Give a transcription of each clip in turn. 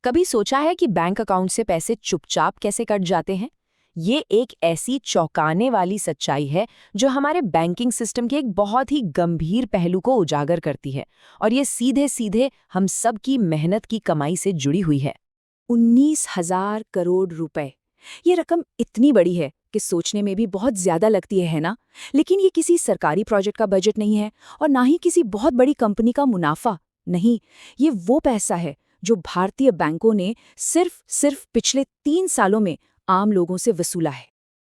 कभी सोचा है कि बैंक अकाउंट से पैसे चुपचाप कैसे कट जाते हैं? ये एक ऐसी चौंकाने वाली सच्चाई है जो हमारे बैंकिंग सिस्टम के एक बहुत ही गंभीर पहलू को उजागर करती है और ये सीधे सीधे हम सब की मेहनत की कमाई से जुड़ी हुई है। 19,000 करोड़ रुपए। ये रकम इतनी बड़ी है कि सोचने में भी बहुत ज्यादा लगती है ना? लेकिन ये किसी सरकारी प्रोजेक्ट का बजट नहीं है और ना ही किसी बहुत बड़ी कंपनी का मुनाफा। नहीं, ये वो पैसा है जो भारतीय बैंकों ने सिर्फ पिछले 3 सालों में आम लोगों से वसूला है।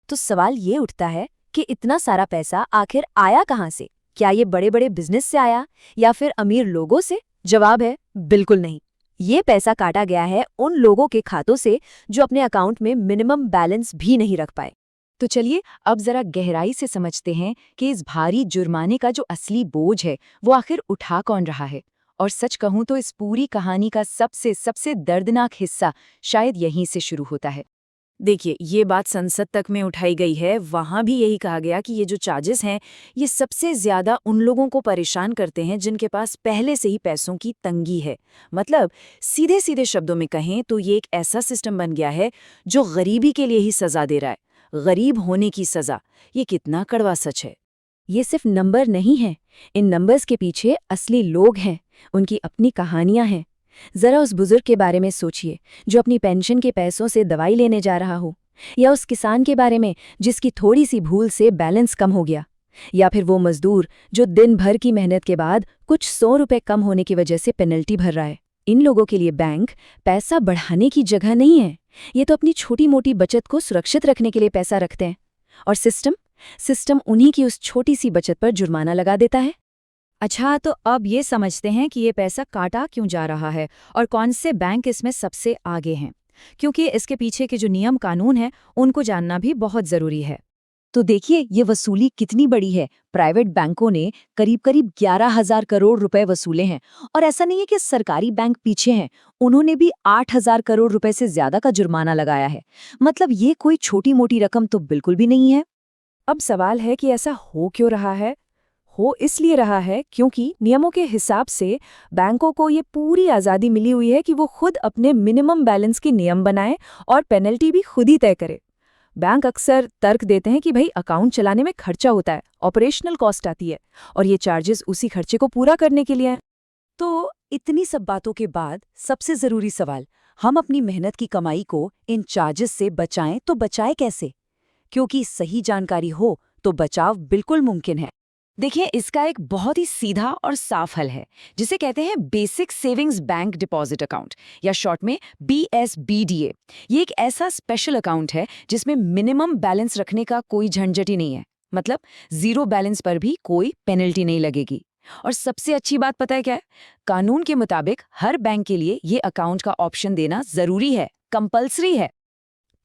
तो सवाल ये उठता है कि इतना सारा पैसा आखिर आया कहाँ से? क्या ये बड़े बड़े बिजनेस से आया या फिर अमीर लोगों से? जवाब है बिल्कुल नहीं। ये पैसा काटा गया है उन लोगों के खातों से जो अपने अकाउंट में मिनिमम बैलेंस भी नहीं रख पाए। तो चलिए अब जरा गहराई से समझते हैं कि इस भारी जुर्माने का जो असली बोझ है वो आखिर उठा कौन रहा है। और सच कहूं तो इस पूरी कहानी का सबसे सबसे दर्दनाक हिस्सा शायद यहीं से शुरू होता है। देखिए, ये बात संसद तक में उठाई गई है। वहां भी यही कहा गया कि ये जो चार्जेस हैं ये सबसे ज्यादा उन लोगों को परेशान करते हैं जिनके पास पहले से ही पैसों की तंगी है। मतलब सीधे सीधे शब्दों में कहें तो ये एक ऐसा सिस्टम बन गया है जो गरीबी के लिए ही सजा दे रहा है। गरीब होने की सजा। ये कितना कड़वा सच है। ये सिर्फ नंबर नहीं है, इन नंबर्स के पीछे असली लोग हैं, उनकी अपनी कहानियां हैं। जरा उस बुजुर्ग के बारे में सोचिए जो अपनी पेंशन के पैसों से दवाई लेने जा रहा हो, या उस किसान के बारे में जिसकी थोड़ी सी भूल से बैलेंस कम हो गया, या फिर वो मजदूर जो दिन भर की मेहनत के बाद कुछ 100 रुपए कम होने की वजह से पेनल्टी भर रहा है। इन लोगों के लिए बैंक पैसा बढ़ाने की जगह नहीं है, ये तो अपनी छोटी मोटी बचत को सुरक्षित रखने के लिए पैसा रखते हैं। और सिस्टम उन्हीं की उस छोटी सी बचत पर जुर्माना लगा देता है। अच्छा, तो अब ये समझते हैं कि ये पैसा काटा क्यों जा रहा है और कौन से बैंक इसमें सबसे आगे हैं, क्योंकि इसके पीछे के जो नियम कानून हैं उनको जानना भी बहुत जरूरी है। तो देखिए ये वसूली कितनी बड़ी है। प्राइवेट बैंकों ने करीब करीब 11,000 करोड़ रुपए वसूले हैं। और ऐसा नहीं है कि सरकारी बैंक पीछे हैं, उन्होंने भी 8,000 करोड़ रुपए से ज्यादा का जुर्माना लगाया है। मतलब ये कोई छोटी मोटी रकम तो बिल्कुल भी नहीं है। अब सवाल है कि ऐसा हो क्यों रहा है? हो इसलिए रहा है क्योंकि नियमों के हिसाब से बैंकों को ये पूरी आज़ादी मिली हुई है कि वो खुद अपने मिनिमम बैलेंस के नियम बनाएं और पेनल्टी भी खुद ही तय करे। बैंक अक्सर तर्क देते हैं कि भाई अकाउंट चलाने में खर्चा होता है, ऑपरेशनल कॉस्ट आती है, और ये चार्जेस उसी खर्चे को पूरा करने के लिए हैं। तो इतनी सब बातों के बाद सबसे जरूरी सवाल, हम अपनी मेहनत की कमाई को इन चार्जेस से बचाएं तो बचाएं कैसे? क्योंकि सही जानकारी हो तो बचाव बिल्कुल मुमकिन है। देखिए, इसका एक बहुत ही सीधा और साफ हल है जिसे कहते हैं basic savings bank deposit account, या शॉर्ट में BSBDA। ये एक ऐसा स्पेशल अकाउंट है जिसमें मिनिमम बैलेंस रखने का कोई झंझट ही नहीं है। मतलब जीरो बैलेंस पर भी कोई पेनल्टी नहीं लगेगी। और सबसे अच्छी बात पता है क्या है? कानून के मुताबिक हर बैंक के लिए ये अकाउंट का ऑप्शन देना जरूरी है, कंपल्सरी है।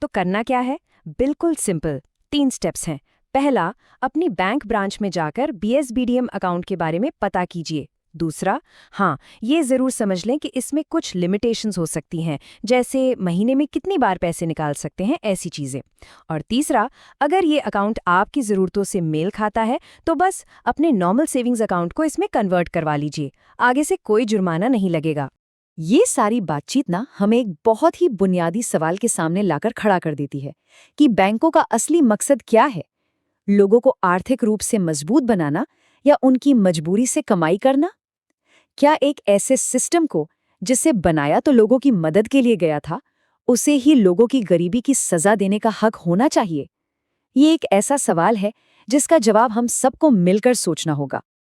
तो करना क्या है? बिल्कुल सिंपल, 3 स्टेप्स हैं। पहला, अपनी बैंक ब्रांच में जाकर BSBDM अकाउंट के बारे में पता कीजिए। दूसरा, हाँ, ये ज़रूर समझ लें कि इसमें कुछ लिमिटेशंस हो सकती हैं, जैसे महीने में कितनी बार पैसे निकाल सकते हैं, ऐसी चीज़ें। और तीसरा, अगर ये अकाउंट आपकी ज़रूरतों से मेल खाता है तो बस अपने नॉर्मल सेविंग्स अकाउंट को इसमें कन्वर्ट करवा लीजिए। आगे से कोई जुर्माना नहीं लगेगा। ये सारी बातचीत ना हमें एक बहुत ही बुनियादी सवाल के सामने लाकर खड़ा कर देती है कि बैंकों का असली मकसद क्या है? लोगों को आर्थिक रूप से मजबूत बनाना या उनकी मजबूरी से कमाई करना? क्या एक ऐसे सिस्टम को जिसे बनाया तो लोगों की मदद के लिए गया था, उसे ही लोगों की गरीबी की सजा देने का हक होना चाहिए? ये एक ऐसा सवाल है जिसका जवाब हम सबको मिलकर सोचना होगा।